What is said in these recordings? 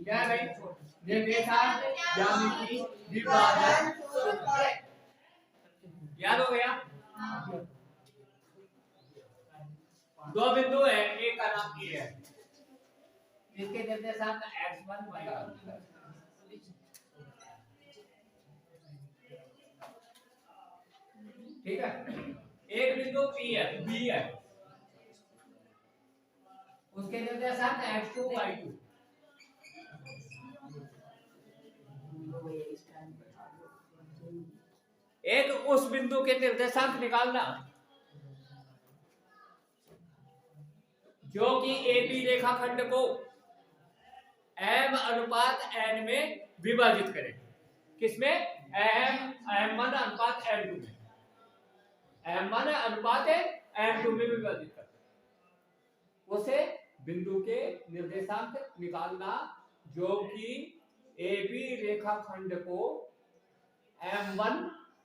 क्या है भाई? निर्देशांक ज्यामिति विभाजन सूत्र। याद हो गया? दो बिंदु है, एक का नाम ए है, जिसके निर्देशांक x1 y1। ठीक है, एक बिंदु P है, B है, उसके निर्देशांक x2 y2। एक उस बिंदु के निर्देशांक निकालना जो कि AB रेखाखंड को m/n में विभाजित करे। किसमें? m1 अनुपात m2 में, m1 अनुपात m2 में विभाजित करे। उसे बिंदु के निर्देशांक निकालना जो कि AB रेखाखंड को m1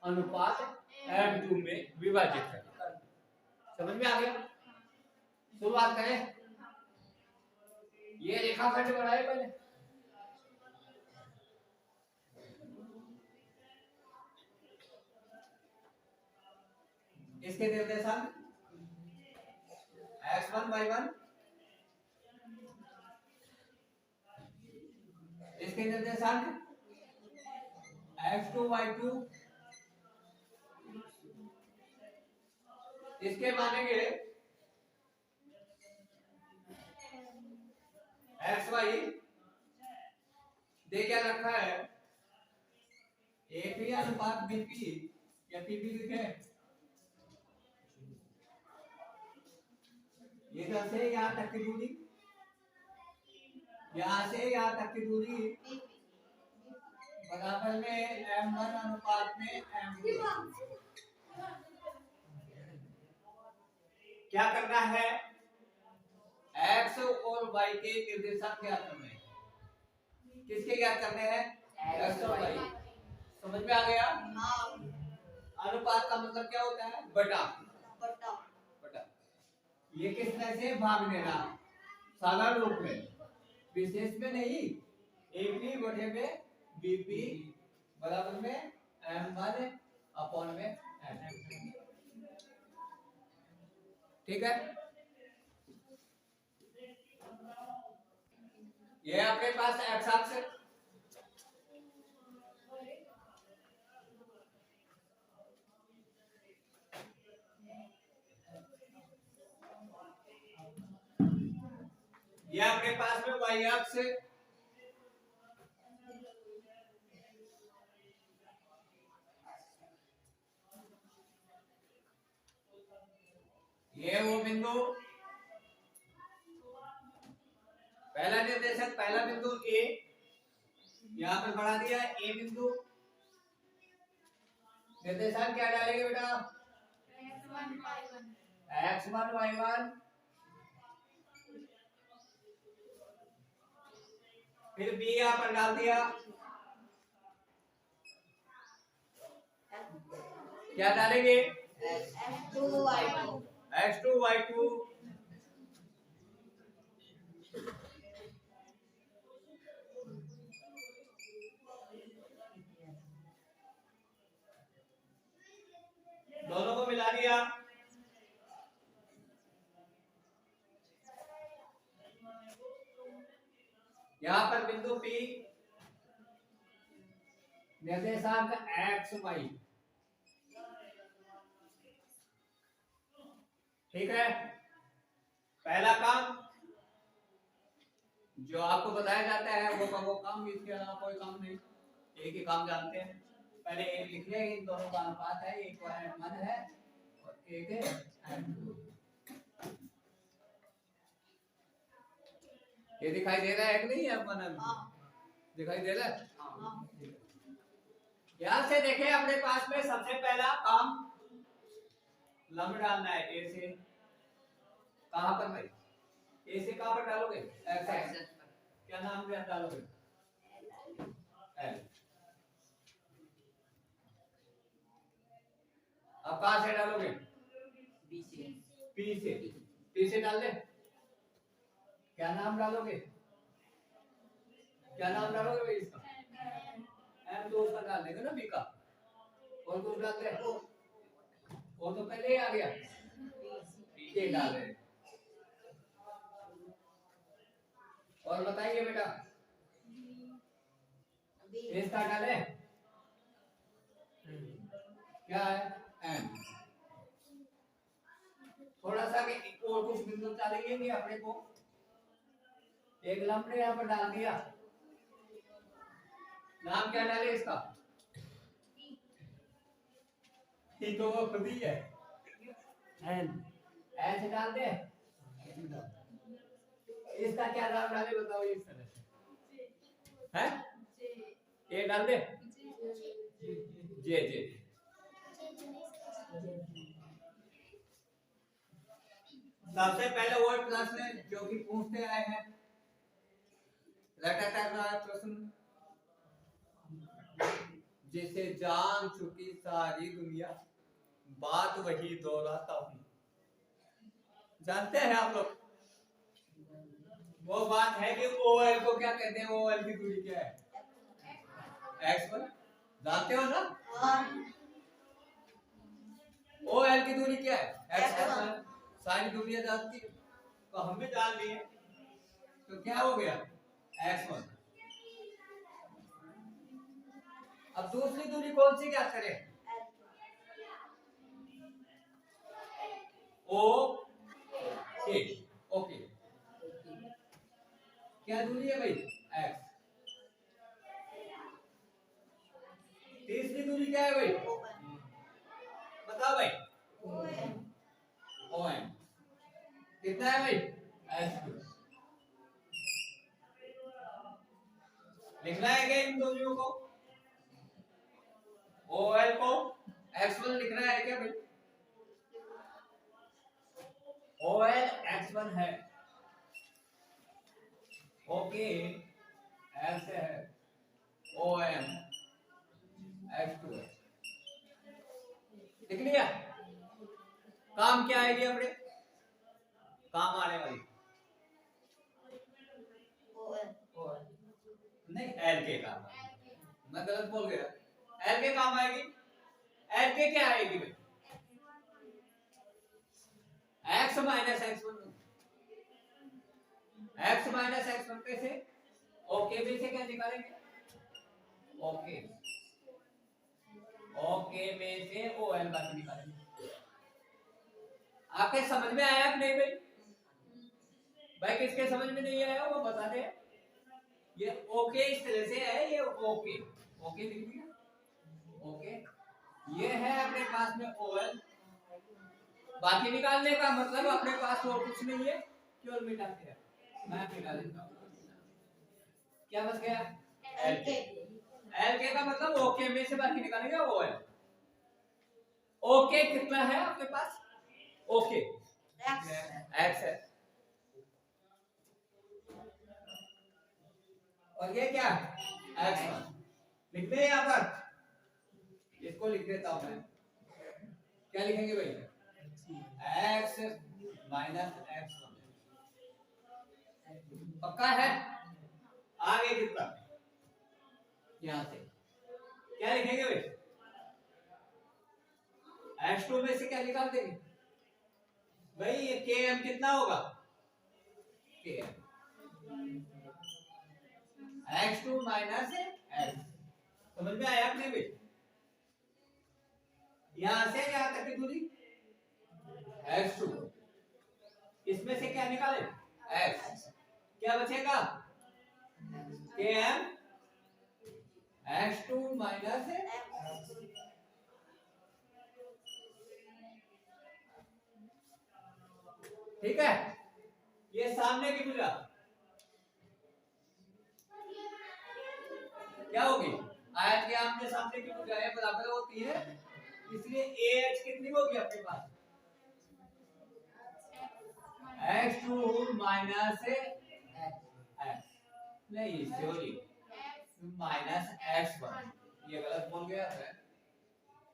अनुपात m2 में विभाजित करे। समझ में आ गया? शुरुआत करें। ये रेखाखंड बनाए पहले, इसके निर्देशांक x1 y1, इसके निर्देशांक x2 y2, इसके मानेंगे xy। दे क्या रखा है? AP अनुपात BP या PP लिखे, इधर से यहाँ तक की दूरी, यहाँ से यहाँ तक की दूरी बराबर में m1 अनुपात में m2। क्या करना है? x और y के निर्देशांक ज्ञात करने हैं। किसके ज्ञात करने हैं? x और y। समझ में आ गया? अनुपात का मतलब क्या होता है? बटा। बटा ये किस तरह से? भाग देना, साधारण रूप में, विशेष में नहीं। AP बटे में BP बराबर में m1 अपॉन में m2। ठीक है, ये आपके पास x अक्ष है, ये आपके पास में y अक्ष है, ये वो बिंदु, पहला निर्देशक, पहला बिंदु A, यहां पर बढ़ा दिया A बिंदु। निर्देशांक क्या डालेंगे बेटा? x1 y1, फिर B यहां पर डाल दिया, क्या डालेंगे? x2 y2, दोनों को मिला दिया। यहां पर बिंदु P, निर्देशांक x y। ठीक है, पहला काम जो आपको बताया जाता है वो काम, इसके अलावा कोई काम नहीं। एक ही काम जानते हैं, पहले एक लिख ले, इन दोनों का अनुपात है, एक m1 है और एक है m2। ये दिखाई दे रहा है कि नहीं? m1 m2 दिखाई दे रहा है? यहां से देखें, अपने पास में सबसे पहला काम लंब डालना है। ए से कहां पर भाई? ए से कहां पर डालोगे? एक्स। क्या नाम डालोगे? एल। अब कहां से डालोगे? बी से। पी से। पी से डाल दे। क्या नाम डालोगे? क्या नाम डालोगे भाई इसका? एम तो उसका डाल देंगे ना बी का, और कुछ डाल दे, वो तो पहले ही आ गया, ये डाल रहे। और बताइए बेटा इसका डाले क्या है एम। थोड़ा सा और कुछ बिंदु डालेंगे अपने को, एक लंबे यहाँ पर डाल दिया, नाम क्या डाले इसका? तो वो खुद ही है एन, ऐसे डाल दे। इसका क्या नाम डाले बताओ इस तरह से है, ये डाल दे जे जे। सबसे पहले वर्ड क्लास में जो कि पूछते आए हैं रटाटा प्रश्न, जिसे जान चुकी सारी दुनिया बात वही दोहराता हूं, जानते हैं आप लोग? वो बात है कि ओएल को क्या कहते हैं, ओएल की दूरी क्या है? x1, जानते हो ना? ओएल की दूरी क्या है? x1। सारी दुनिया जानती है तो हम भी जान लिए, तो क्या हो गया x1। अब दूसरी दूरी कौन सी ज्ञात करें? ओ के, ओके, क्या दूरी है भाई? x। तीसरी दूरी क्या है भाई? बताओ भाई। ओएम कितना है भाई? x2। लिखना है क्या इन दूरियों को? OL को x1 लिखना है क्या भाई? OL x1 है, ओके x है, OM x2 है। लिख लिया? काम क्या आएगी अपने? काम आने वाली नहीं, एल के काम, मैं गलत बोल गया, एल के काम आएगी। एल के क्या आएगी भाई? x minus x1, x minus x1 पे से ओके में से क्या निकालेंगे? ओके, ओके में से OL बाकी निकालेंगे। आपके समझ में आया कि नहीं भाई? भाई किसके समझ में नहीं आया वो बता दे। ये ओके इस तरह से है, ये ओके, ओके लिख दिया, ओके। ये है अपने पास में ओएल, बाकी निकालने का मतलब अपने पास और कुछ नहीं है, केवल मिटा के मैं मिटा देता हूं। क्या बच गया? एल के। एल के का मतलब ओके में से बाकी निकालेंगे ओएल। ओके कितना है आपके पास? ओके एक्स है, और ये क्या है? x1। लिख दे यहाँ पर, इसको लिख देता हूं मैं, क्या लिखेंगे भाई? x minus x1। पक्का है? आगे कितना? यहां से क्या लिखेंगे भाई? x2 में से क्या निकाल देंगे भाई? ये km कितना होगा? km x2 minus x। समझ में आया आपने भाई? यहां से यहां तक की दूरी x2, इसमें से क्या निकाले? x। क्या बचेगा? km x2 minus x। ठीक है, ये सामने की भुजा क्या होगी? आयत के आमने सामने की भुजाएं बराबर होती है, इसलिए AH कितनी होगी अपने पास? x2 माइनस x, नहीं सॉरी माइनस x1, ये गलत बोल गया है।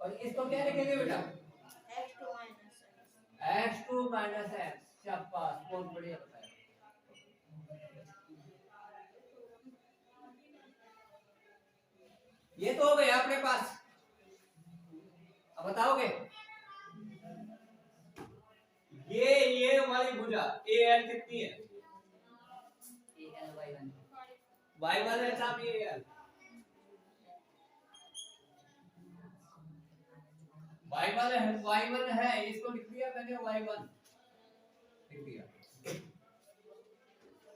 और इसको क्या लिखेंगे बेटा? x2 minus x। शाबाश, बहुत बढ़िया बताया। ये तो हो गया अपने पास। अब बताओगे ये वाली भुजा ए एल कितनी है? y1 है साहब, ये एल y1 है, इसको लिख दिया मैंने y1 लिख दिया।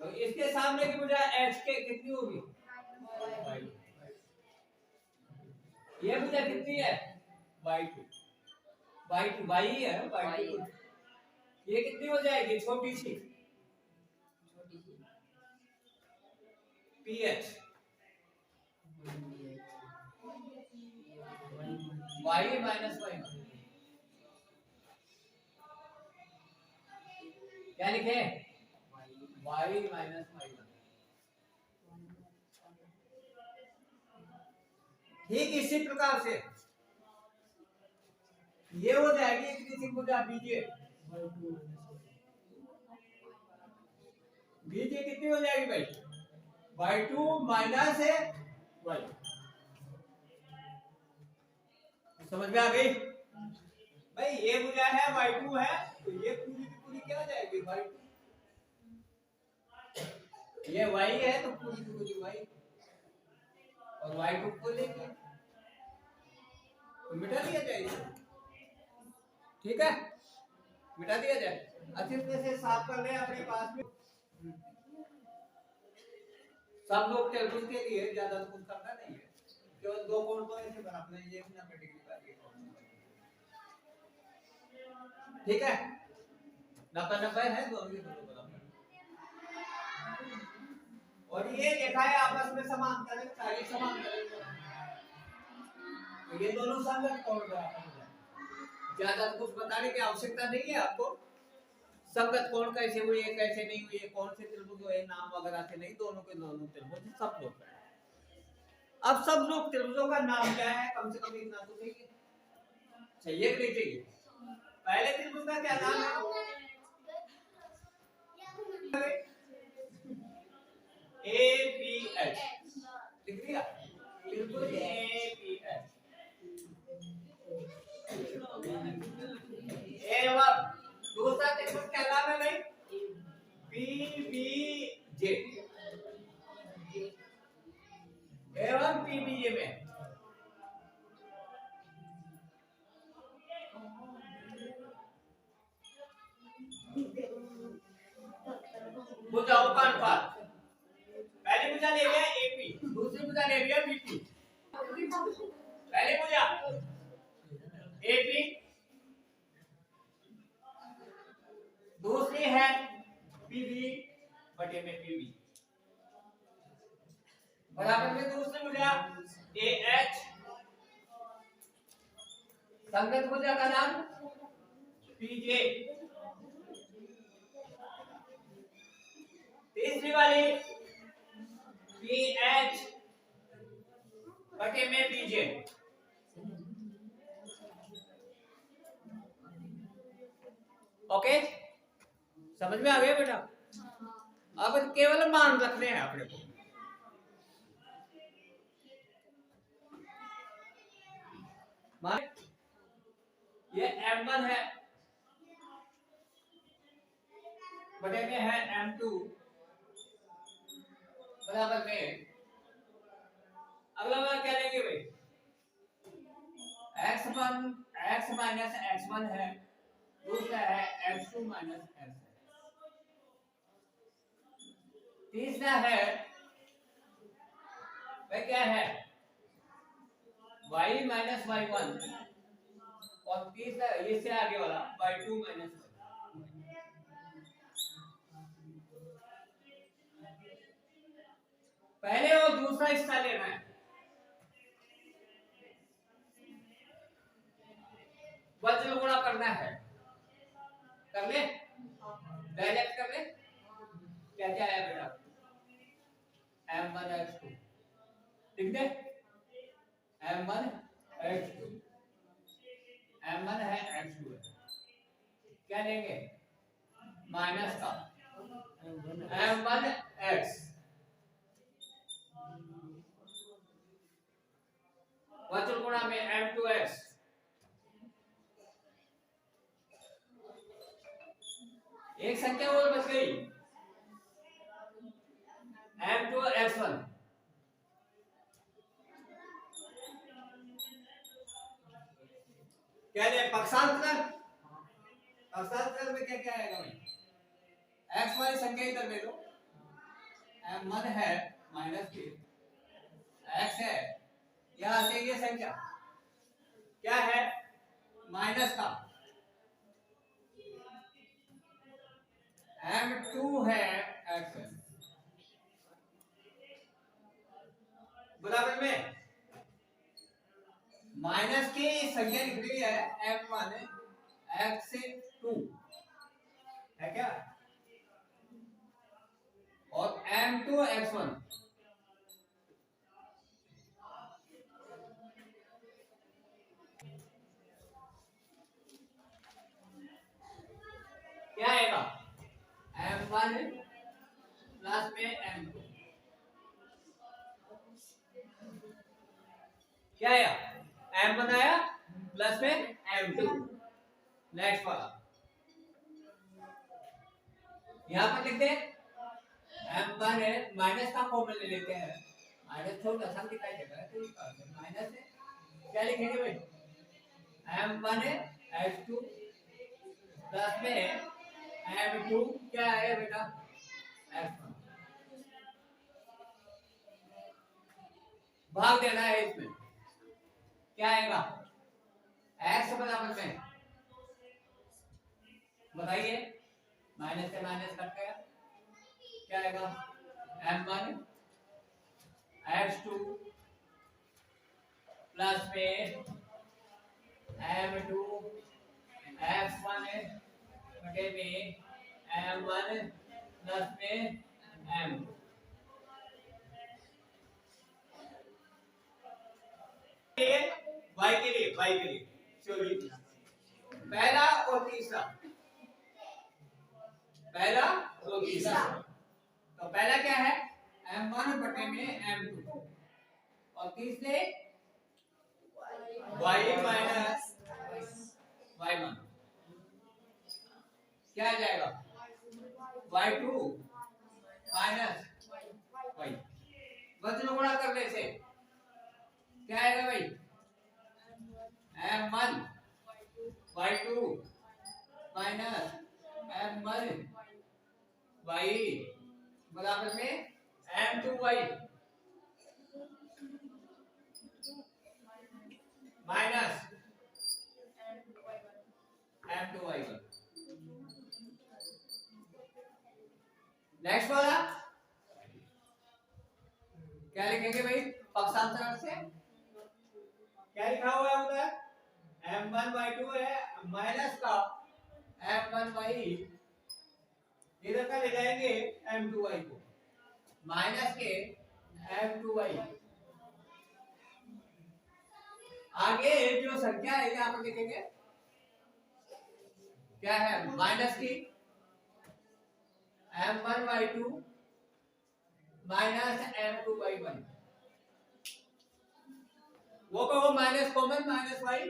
तो इसके सामने की भुजा h के कितनी होगी? ये भुजा कितनी है? y2 y है y2। ये कितनी हो जाएगी? छोटी सी ph y माइनस y1। क्या लिखे? y minus y1। ठीक इसी प्रकार से ये हो जाएगी इतनी सी भुजा बीजे। बीजे कितनी हो जाएगी भाई? y2 माइनस है y। समझ में आ गई भाई? ये भुजा है y2 है, तो ये पूरी की पूरी क्या हो जाएगी? y2। ये y है तो पूरी की पूरी y, और y2 को लेके तो मिटा दिया जाएगा। ठीक है, मिटा दिया जाए। अच्छे से साफ कर ले अपने पास में। सब लोग त्रिभुज के लिए ज्यादा कुछ करना नहीं है, केवल दो कोण तो ऐसे बनाना है, ये 90 डिग्री का ये कोण। ठीक है, 90 है दोनों के दोनों बराबर। और ये देखा है आपस में समांतर है, सारे समांतर है, तो ये दोनों संगत कोण बराबर है। ज्यादा कुछ बताने की आवश्यकता नहीं है आपको। संगत कोण कैसे हुई है कैसे नहीं हुई है, कौन से त्रिभुज हुए, नाम वगैरह से नहीं, दोनों के दोनों त्रिभुज सब लोग। अब सब लोग त्रिभुजों का नाम क्या है? कम से कम इतना तो चाहिए, चाहिए कि नहीं चाहिए? पहले त्रिभुज का क्या नाम है? APH लिख दिया, त्रिभुज APH। एवं दूसरा त्रिभुज क्या नाम है भाई? PBJ। एवं PBJ में भुजाओं का अनुपात। पहली भुजा ले लिया AP, दूसरी भुजा ले लिया BP। पहली भुजा AP, दूसरी है PB बटे में PB, बराबर में दूसरी भुजा AH, संगत भुजा का नाम PJ, तीसरी वाली PH बटे में PJ। ओके, समझ में आ गया बेटा? अब केवल मान रखने हैं अपने को। ये M1 है बटे में है M2 बराबर में, अगला वाला क्या लेंगे भाई? x1 x माइनस x1 है, दूसरा है x2 माइनस x, तीसरा है भाई क्या है? y माइनस y1, और तीसरा ये से आगे वाला y2 माइनस y। पहले और दूसरा हिस्सा लेना है, वज्र गुणा करना है। कर ले, डायरेक्ट कर ले। क्या क्या आया बेटा? M1 x2 लिख दे, M1 x2, M1 है x2 है, क्या लेंगे? माइनस का M1 x, -1। क्या है पक्षांतर? पक्षांतर में क्या क्या आएगा भाई? x वाली संख्या इधर ले लो, m1 है -3, x है, यहां से ये संख्या क्या है माइनस का, m2 है x है, बराबर में माइनस की संख्या निकली है m1 x2 है क्या, और m2 x1 क्या आएगा m1 प्लस में m2 क्या आया m1 आया प्लस में m2। नेक्स्ट वाला यहां पर लिखते हैं m1 है, माइनस का कॉमन ले लेते हैं, माइनस थोड़ा सा दिखाई देगा तो माइनस है, क्या लिखेंगे भाई m1 है x2 प्लस में m2 क्या है बेटा x1, भाग देना है इसमें, क्या आएगा x बराबर में बताइए, माइनस से माइनस कट गया, क्या आएगा m1 x2 प्लस में m2 x1 बटे में m1 प्लस में m2। y के लिए चलिए पहला और तीसरा, पहला और तीसरा, तो पहला क्या है m1 बटे में m2 और तीसरे y माइनस y1, क्या आ जाएगा y2 माइनस y, वजन गुणा करने से क्या आएगा भाई m1 y2 minus m1 y बराबर में m2y माइनस m2y1। नेक्स्ट वाला क्या लिखेंगे भाई पक्षांतरण से, क्या लिखा हुआ है उधर m1y2 है माइनस का m1y, इधर का ले जाएंगे m2y को माइनस के m2y, आगे जो संख्या है यहाँ पर लिखेंगे क्या है माइनस की m1y2 माइनस m2y1, वो कहो माइनस कॉमन माइनस y,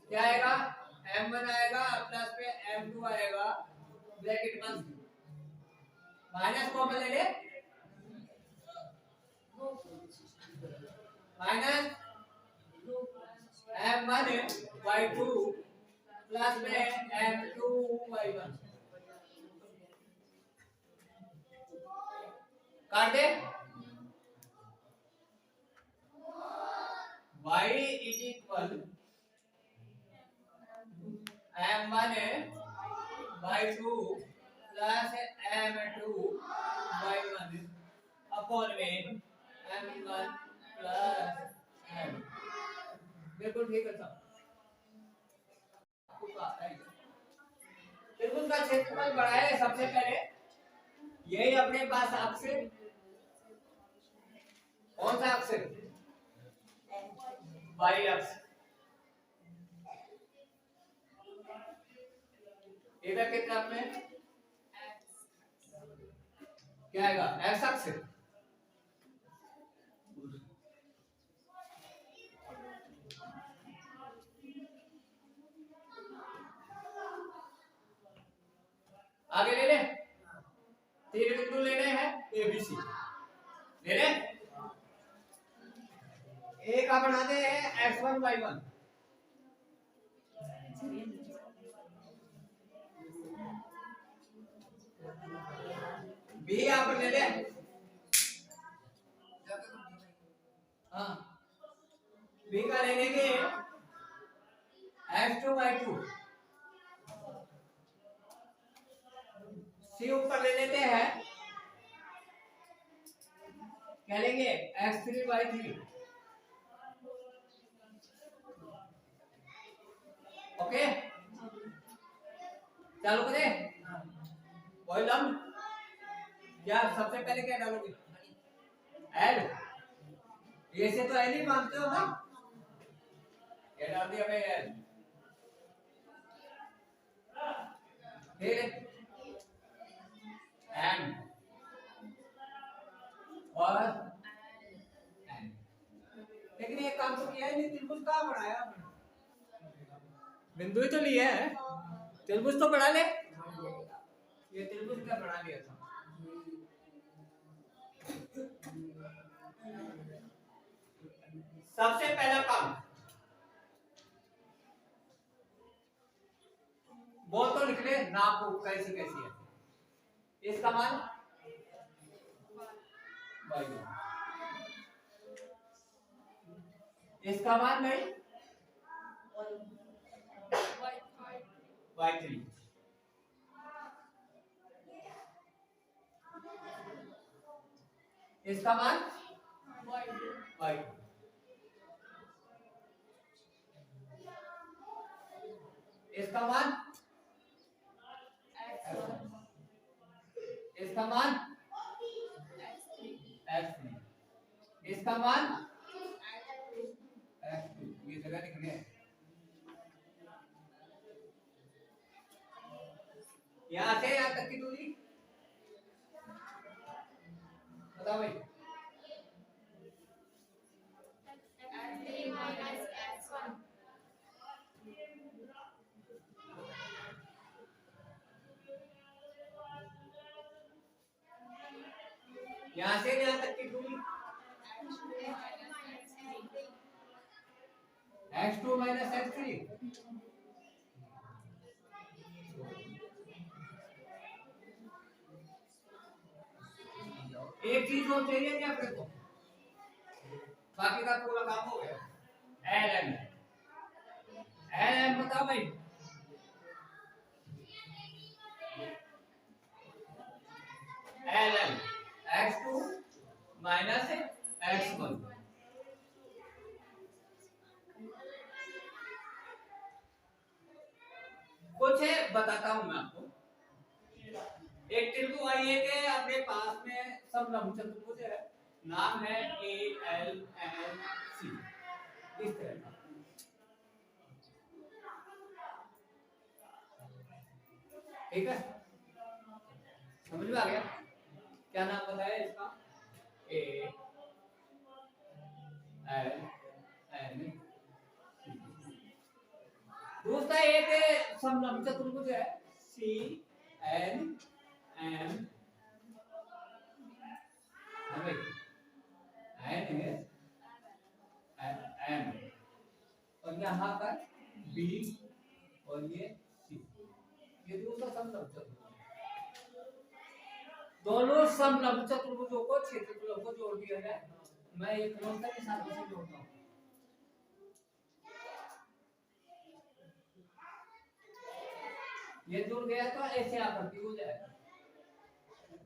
क्या आएगा m1 आएगा प्लस में m2 आएगा, ब्रैकेट बंद, माइनस कॉमन ले ले, माइनस m1 y2 प्लस में m2y1, काट दे, y is equal m1 y2 plus m2y1 upon में m1 प्लस m, बिल्कुल ठीक है साहब, त्रिभुज का क्षेत्रफल बढ़ाए सबसे पहले, यही अपने पास अक्षर, कौन सा अक्षर y अक्ष, इधर के तरफ में क्या आएगा x अक्ष, आगे ले ले त्रिभुज लेने हैं एबीसी ले रहे। एक का बनाते हैं x1 y1, बी आप ले ले। हाँ बी का ले लेंगे x2 y2, सी ऊपर ले लेते हैं, क्या लेंगे x3 y3। ओके चालू करें। कोई लम्ब क्या सबसे पहले क्या डालोगे एल, ये से तो एल ही मानते हो ना, क्या डाल दिया भाई एल, फिर एम और एन। लेकिन ये काम तो किया है नहीं, त्रिभुज कहाँ बनाया, बिंदु ही तो लिया है, त्रिभुज तो बना ले। ये त्रिभुज क्या बना लिया था। सबसे पहला काम वो तो लिख ले नाप को कैसी कैसी है। इसका मान इसका मान भाई y3, इसका मान y2, इसका मान इसका मान x3, इसका मान x2। ये जगह लिख रहे हैं, यहां से यहां तक की दूरी बताओ भाई। यहां से यहां तक की दूरी x2 माइनस x3। एक चीज और चाहिए क्या अपने को, बाकी का पूरा काम हो गया। एल एम बताओ भाई। L M x2 minus x1। कुछ है बताता हूं मैं आपको। एक त्रिभुज आइए के अपने पास में समलंब चतुर्भुज है, नाम है ALNC, इस तरह का। ठीक है समझ में आ गया, क्या नाम बताया इसका, ALNC। दूसरा एक समलंब चतुर्भुज है CNM, और यहाँ पर B और ये C, ये दूसरा समलंब चतुर्भुज। दोनों समलंब चतुर्भुजों को क्षेत्रफलों को जोड़ दिया है। मैं एक नोट के साथ इसे जोड़ता हूँ। ये जुड़ गया तो ऐसे आकृति हो जाएगा,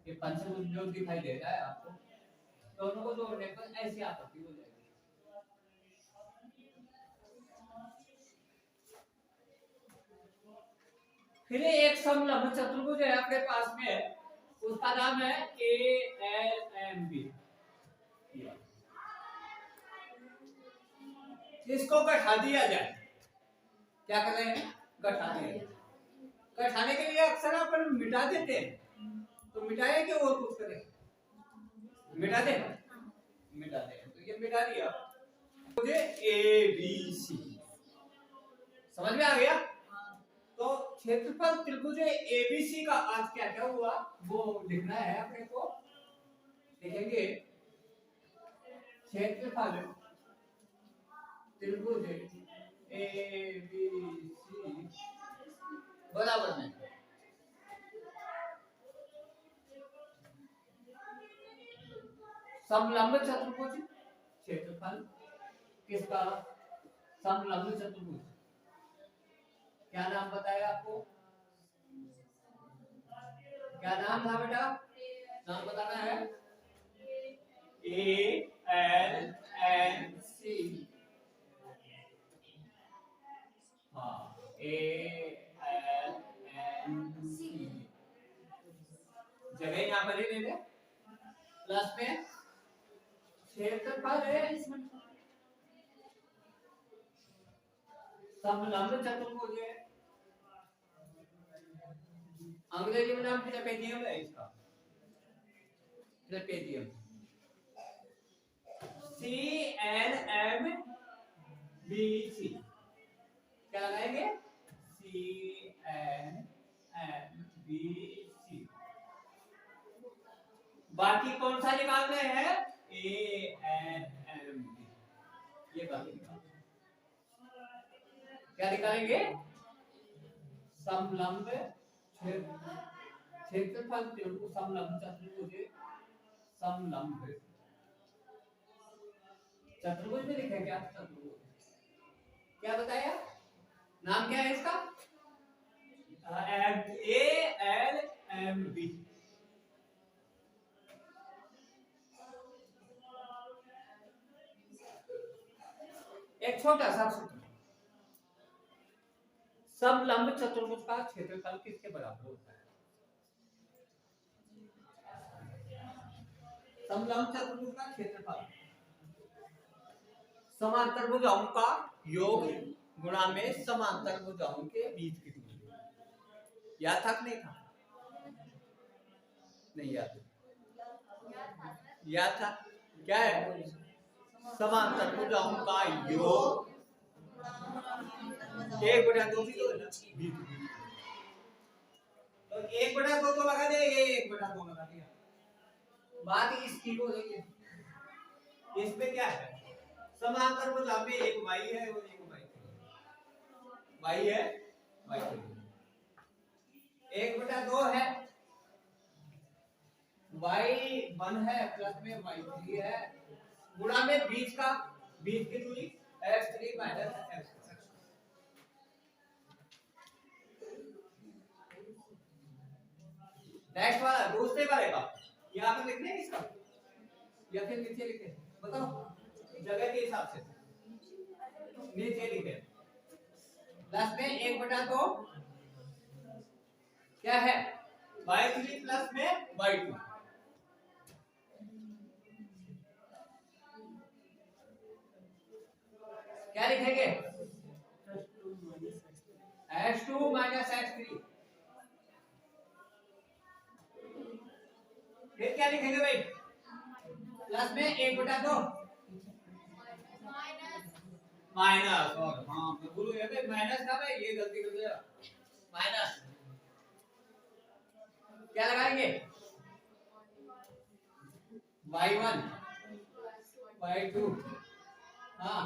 ये पंचभुज जो दिखाई दे रहा है आपको, दोनों को जोड़ने पर ऐसी आकृति हो जाएगी। फिर एक समलंब चतुर्भुज है आपके पास में, उसका नाम है ALMB। इसको गठा दिया जाए, क्या कर रहे हैं, गठा दिया जाए। गठाने के लिए अक्सर अपन मिटा देते हैं, तो मिटाए कि और कुछ करें, मिटा दे, मिटा दे, तो ये मिटा दिया, मुझे ABC समझ में आ गया। तो क्षेत्रफल त्रिभुज एबीसी का आज क्या क्या हुआ वो लिखना है अपने को। लिखेंगे क्षेत्रफल त्रिभुज एबीसी बराबर में समलंब चतुर्भुज। क्षेत्रफल किसका? समलंब चतुर्भुज। क्या नाम बताया आपको? क्या नाम था बेटा? नाम बताना है। ALNC। हाँ ALNC। जगह यहाँ पर ही ले ले। प्लस में क्षेत्रफल है समलंब चतुर्भुज है। अंग्रेजी में नाम ट्रेपेजियम है इसका। ट्रेपेजियम। CNMBC क्या लगाएंगे? CNMBC। बाकी कौन सा निकालना है? ANMB। ये बाकी क्या निकालेंगे? समलंब क्षेत्रफल त्रिभुज समलंब चतुर्भुज। समलंब चतुर्भुज में लिखा क्या? चतुर्भुज। क्या बताया? नाम क्या है इसका? ALMB। एक छोटा सा सूत्र। समलंब चतुर्भुज का क्षेत्रफल किसके बराबर होता है? समलंब चतुर्भुज का क्षेत्रफल समांतर भुजाओं का योग गुणा में समांतर भुजाओं के बीच की दूरी। याद था कि नहीं था? नहीं याद? याद था? क्या है? समांतर भुजाओं का योग 1/2 भी तो है ना। तो 1/2 तो लगा दे, ये 1/2 लगा दिया। बात इसकी हो रही है। इसमें क्या है? समांतर भुजा में एक y है और एक y है y 1/2 है y1 है प्लस में y3 है गुणा में बीच की दूरी x3 माइनस x। नेक्स्ट वाला दूसरे वाले का यहाँ पर लिखने हैं इसका या फिर नीचे लिखे? बताओ जगह के हिसाब से नीचे लिखे। प्लस में 1/2 क्या है? y3 प्लस में y2। क्या लिखेंगे? x2 minus x3। फिर क्या लिखेंगे भाई? प्लस में 1/2 माइनस और हाँ मैं भूल गया भाई माइनस था भाई ये गलती कर दिया। माइनस क्या लगाएंगे? y1 y2 हाँ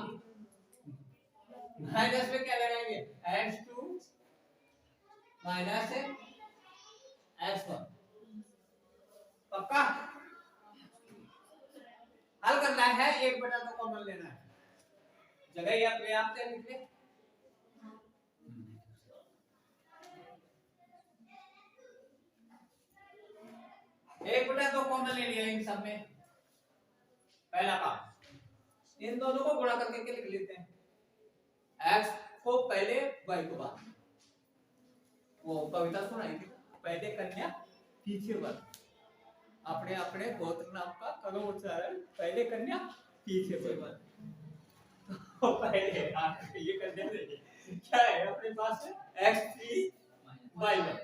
माइनस में क्या लगाएंगे? x2 minus x1। पक्का? हल करना है 1/2 कॉमन लेना है। जगह या पर्याप्त है लिख ले। 1/2 कॉमन ले लिया इन सब में। पहला काम इन दोनों को गुणा करके लिख लेते हैं। x को पहले y को बाद। वो कविता सुनाई थी पहले कन्या पीछे वर। अपने अपने गोत्र नाम का करो उच्चारण। पहले कन्या पीछे वर। तो पहले ये कन्या क्या है अपने पास x3 y1।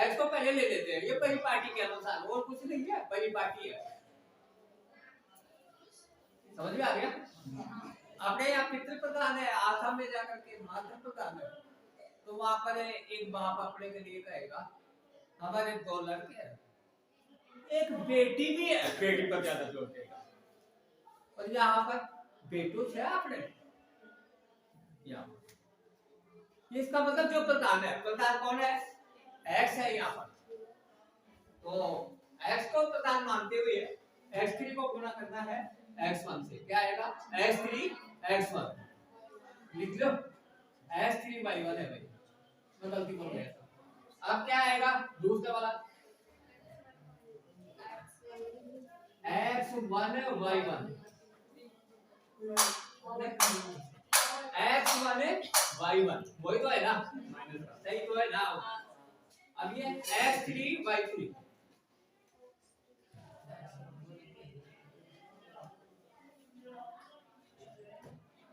x को पहले ले लेते हैं ये परिपाटी के अनुसार और कुछ नहीं है परिपाटी है। समझ में आ गया? अपने यहाँ पितृ प्रधान है आसाम में जाकर के मातृ प्रधान है तो वहां पर एक बाप अपने के लिए कहेगा हमारे 2 लड़के हैं, एक बेटी भी है, बेटी पर ज्यादा जोर देगा। और यहाँ पर बेटो है आपने, इसका मतलब जो प्रधान है, प्रधान कौन है? एक्स है यहाँ पर। तो एक्स को प्रधान मानते हुए x3 को गुणा करना है x1 से। क्या आएगा? x3 x1 लिख लो। x3 y1 है भाई, मैं गलती बोल गया। अब क्या आएगा दूसरा वाला? x1 y1 x1 y1 वही तो है ना, सही तो है ना। अब ये x3 y3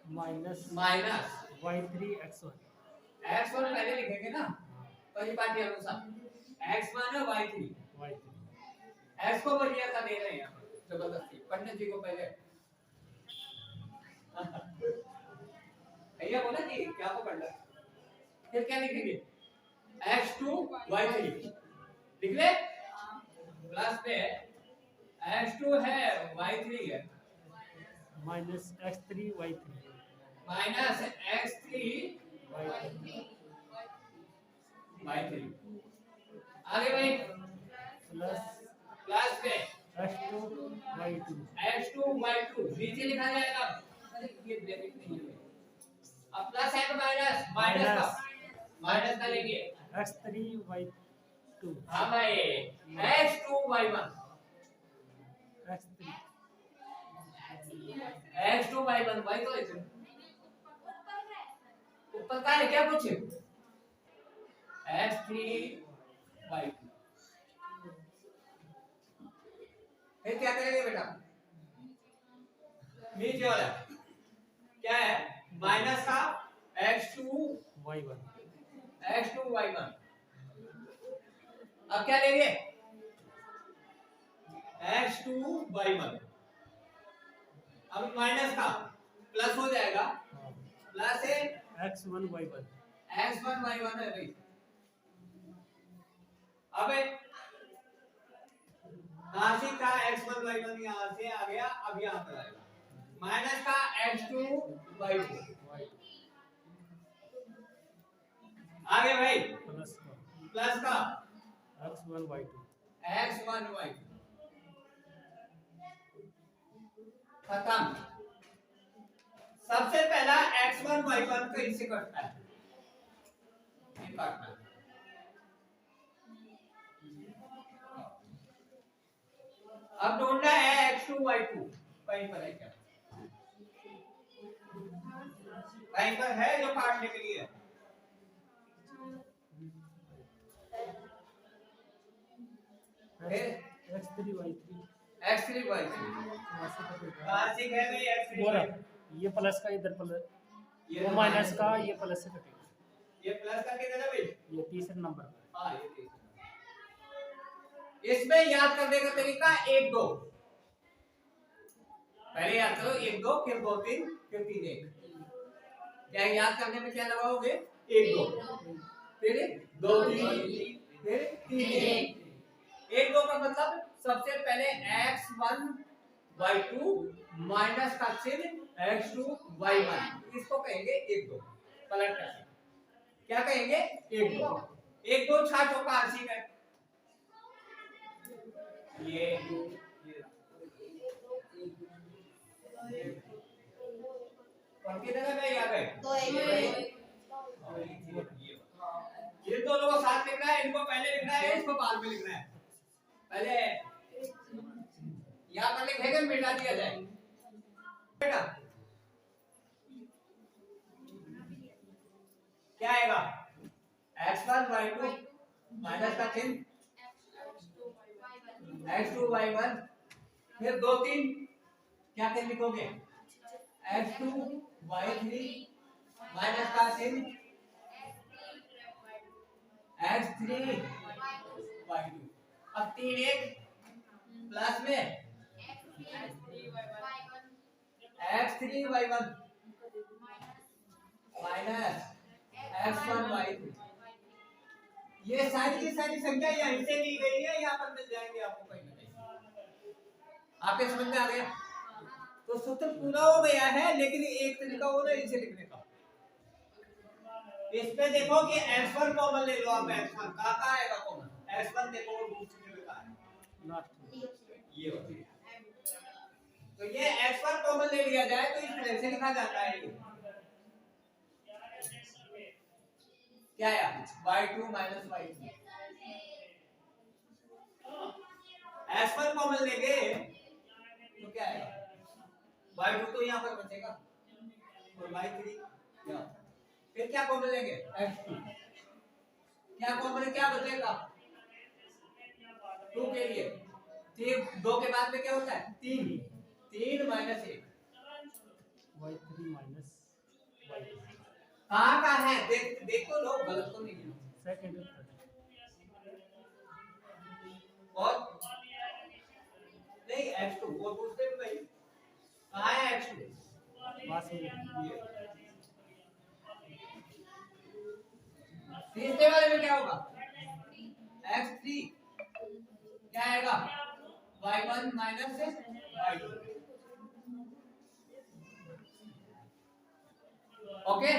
minus y3 x1 पहले लिखेंगे ना परिपाटी अनुसार। x1 y3 x को मर्यादा दे रहे हैं यहाँ पर जबरदस्ती। पंडित जी को पहले भैया बोला कि क्या को पढ़ना, फिर क्या लिखेंगे? x2 y3 लिख ले। प्लस पे x2 है y3 है minus x3 y3 minus x3 y3 आगे भाई प्लस पे x2 y2 नीचे लिखा जाएगा। अरे ये ब्रैकेट नहीं है। अब प्लस है तो माइनस का लेंगे x3 y2। हाँ भाई x2 y1 x2 y1 भाई तो इसे ऊपर का है क्या कुछ? x3 y2 फिर क्या करेंगे बेटा? नीचे वाला क्या है? माइनस का x2 y1 अब क्या लेंगे? x2 y1 अब माइनस का प्लस हो जाएगा। प्लस है x1 y1 है भाई। अब राशि का x1 y1 यहाँ से आ गया, अब यहाँ पर आएगा माइनस का x2 y2 आगे भाई प्लस का x1 y2 खत्म। सबसे पहला x1 y1 कहीं से कटता है, ये काटना है। अब ढूंढना है x2 y2 कहीं पर है क्या? कहीं पर है जो काटने के लिए? x3 y3 आंशिक है भाई x3 ये प्लस का इधर प्लस, ये वो माइनस का ये प्लस से कटेगा। ये प्लस का किधर है भाई? ये तीसरे नंबर पर। हाँ ये तीसरा। इसमें याद करने का तरीका 1 2 पहले याद करो 1 2 फिर 2 3 फिर 3 1। क्या याद करने में क्या लगाओगे? 1 2 फिर 2 3 फिर 3 1। 1 2 का मतलब सबसे पहले x1 y2 माइनस का चिन्ह x2 y1, इसको कहेंगे 1 2। पलट कर क्या कहेंगे? 1 2। 1 2 छाटों का आंशिक है ये कौन की जगह पे आ गए? ये दोनों को साथ लिखना है, इनको पहले लिखना है, इसको बाद में लिखना है। पहले यहाँ पर लिखेंगे मिटा दिया जाए बेटा। क्या आएगा? x1 y2 माइनस का चिन्ह x2 y1 फिर 2 3 क्या कर लिखोगे? x2 y3 माइनस का चिन्ह x3 y2। अब 3 1 प्लस में x3 y1 minus x1 y3। ये सारी की सारी संख्या यहीं से ली गई है, यहाँ पर मिल जाएंगे आपको कहीं ना कहीं। आपके समझ में आ गया? तो सूत्र पूरा हो गया है, लेकिन एक तरीका और है इसे लिखने का। इसमें देखो कि x1 कॉमन ले लो आप, x1 कहाँ आएगा कॉमन? x1 देखो दूसरी जगह है, ये हो गया। तो ये x1 कॉमन ले लिया जाए तो इस तरह से लिखा जाता है ये क्या है y2 minus y3। x1 common लेंगे तो क्या आएगा? y2 तो यहाँ पर बचेगा और y3 यहाँ। फिर क्या कॉमन लेंगे? x2। क्या कॉमन, क्या बचेगा 2 के लिए? 3 2 के बाद में क्या होता है? 3 3 माइनस 1 y3 माइनस y2 कहाँ का है? देखो लो, गलत तो नहीं है। सेकंड और नहीं x2 वो पूछते हैं भाई कहाँ है x2? पास में तीसरे वाले में क्या होगा? x3 क्या आएगा? y1 minus y2। ओके